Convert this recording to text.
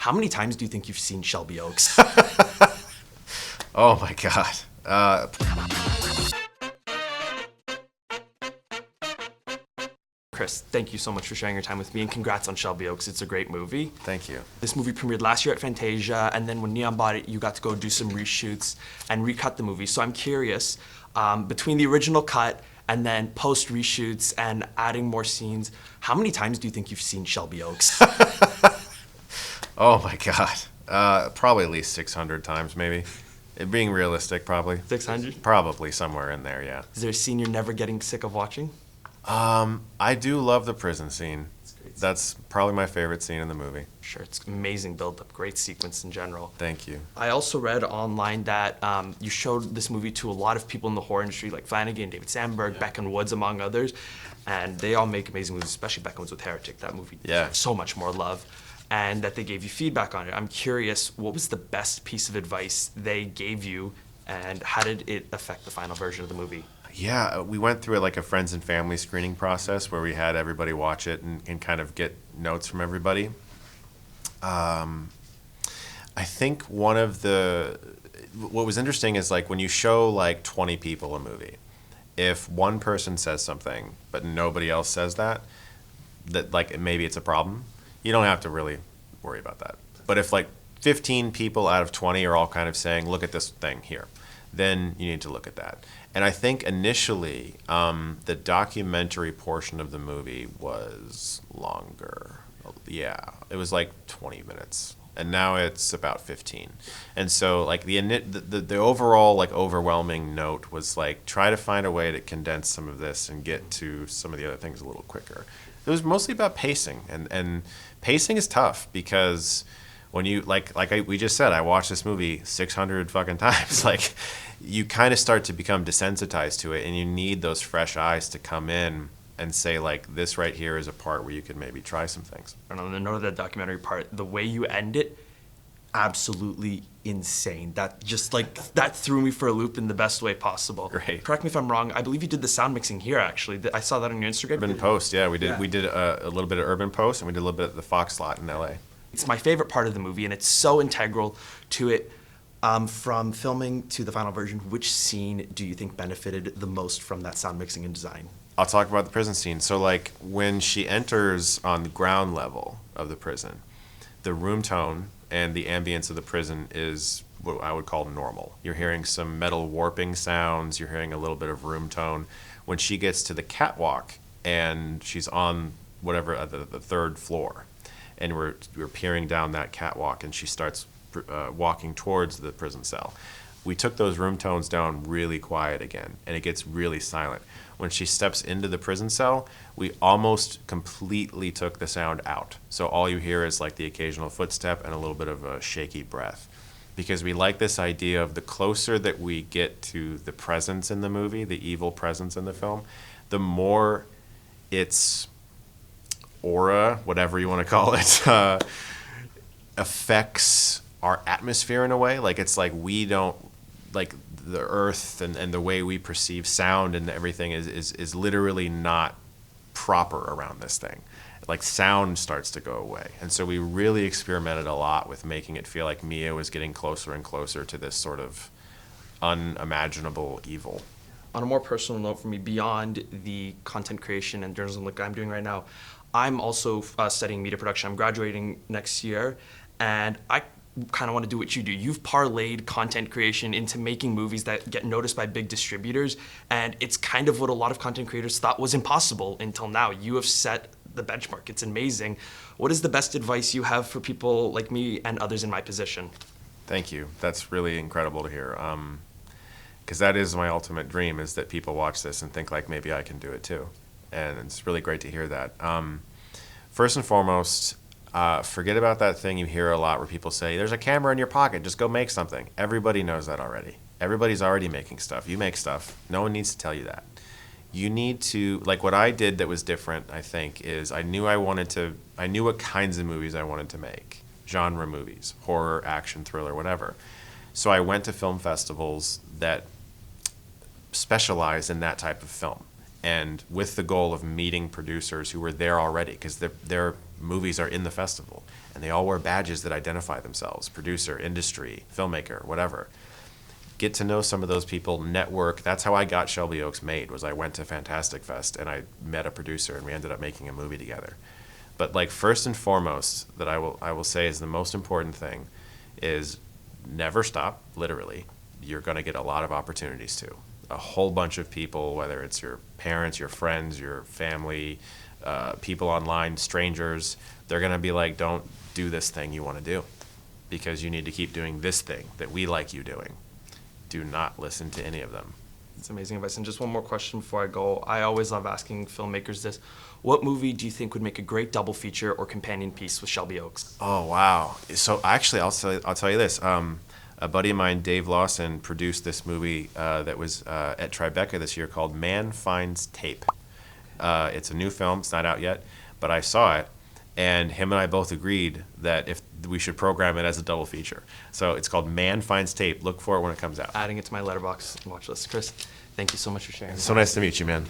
How many times do you think you've seen Shelby Oaks? Oh my God. Chris, thank you so much for sharing your time with me, and congrats on Shelby Oaks. It's a great movie. Thank you. This movie premiered last year at Fantasia, and then when Neon bought it, you got to go do some reshoots and recut the movie. So I'm curious, between the original cut and then post reshoots and adding more scenes, how many times do you think you've seen Shelby Oaks? Oh my God. Probably at least 600 times, maybe. Being realistic, probably. 600? Probably somewhere in there, yeah. Is there a scene you're never getting sick of watching? I do love the prison scene. That's probably my favorite scene in the movie. Sure, it's amazing build-up, great sequence in general. Thank you. I also read online that you showed this movie to a lot of people in the horror industry, like Flanagan, David Sandberg, Beckin Woods, among others, and they all make amazing movies, especially Beckin Woods with Heretic. That movie deserves so much more love, and that they gave you feedback on it. I'm curious, what was the best piece of advice they gave you, and how did it affect the final version of the movie? Yeah, we went through like a friends and family screening process where we had everybody watch it and kind of get notes from everybody. I think what was interesting is like when you show like 20 people a movie, if one person says something but nobody else says that like maybe it's a problem. You don't have to really worry about that. But if like 15 people out of 20 are all kind of saying, look at this thing here, then you need to look at that. And I think initially, the documentary portion of the movie was longer. Yeah, it was like 20 minutes, and now it's about 15. And so, like the overall like overwhelming note was like try to find a way to condense some of this and get to some of the other things a little quicker. It was mostly about pacing, and pacing is tough because when you we just said, I watched this movie 600 fucking times. Like, you kind of start to become desensitized to it, and you need those fresh eyes to come in and say, like, this right here is a part where you could maybe try some things. And on the note of that documentary part, the way you end it, absolutely insane. That threw me for a loop in the best way possible. Great. Correct me if I'm wrong. I believe you did the sound mixing here, actually. I saw that on your Instagram. Urban post, yeah. We did a little bit of urban post, and we did a little bit of the Fox lot in LA. It's my favorite part of the movie, and it's so integral to it. From filming to the final version, which scene do you think benefited the most from that sound mixing and design? I'll talk about the prison scene. So, like, when she enters on the ground level of the prison, the room tone and the ambience of the prison is what I would call normal. You're hearing some metal warping sounds, you're hearing a little bit of room tone. When she gets to the catwalk and she's on whatever, the third floor, and we're peering down that catwalk, and she starts walking towards the prison cell. We took those room tones down really quiet again, and it gets really silent. When she steps into the prison cell, we almost completely took the sound out. So all you hear is like the occasional footstep and a little bit of a shaky breath. Because we like this idea of the closer that we get to the presence in the movie, the evil presence in the film, the more its aura, whatever you want to call it, affects our atmosphere in a way. Like, it's like we don't, like, the earth and the way we perceive sound and everything is literally not proper around this thing. Like, sound starts to go away. And so we really experimented a lot with making it feel like Mia was getting closer and closer to this sort of unimaginable evil. On a more personal note for me, beyond the content creation and journalism like I'm doing right now, I'm also studying media production. I'm graduating next year, and I kind of want to do what you do. You've parlayed content creation into making movies that get noticed by big distributors, and it's kind of what a lot of content creators thought was impossible until now. You have set the benchmark. It's amazing. What is the best advice you have for people like me and others in my position? Thank you. That's really incredible to hear. Because that is my ultimate dream, is that people watch this and think like maybe I can do it too. And it's really great to hear that. First and foremost, forget about that thing you hear a lot where people say, there's a camera in your pocket, just go make something. Everybody knows that already. Everybody's already making stuff. You make stuff. No one needs to tell you that. You need to, like what I did that was different, I think, is I knew what kinds of movies I wanted to make. Genre movies, horror, action, thriller, whatever. So I went to film festivals that specialized in that type of film. and with the goal of meeting producers who were there already, because their movies are in the festival, and they all wear badges that identify themselves: producer, industry, filmmaker, whatever. Get to know some of those people, network. That's how I got Shelby Oaks made, was I went to Fantastic Fest and I met a producer and we ended up making a movie together. But like, first and foremost, that I will say is the most important thing is never stop, literally. You're going to get a lot of opportunities too. A whole bunch of people, whether it's your parents, your friends, your family, people online, strangers, they're going to be like, don't do this thing you want to do, because you need to keep doing this thing that we like you doing. Do not listen to any of them. It's amazing advice. And just one more question before I go. I always love asking filmmakers this. What movie do you think would make a great double feature or companion piece with Shelby Oaks? Oh, wow. So actually, I'll tell you this. A buddy of mine, Dave Lawson, produced this movie that was at Tribeca this year called Man Finds Tape. It's a new film. It's not out yet, but I saw it, and him and I both agreed that if we should program it as a double feature. So it's called Man Finds Tape. Look for it when it comes out. Adding it to my letterbox watch list. Chris, thank you so much for sharing. So nice to meet you, man.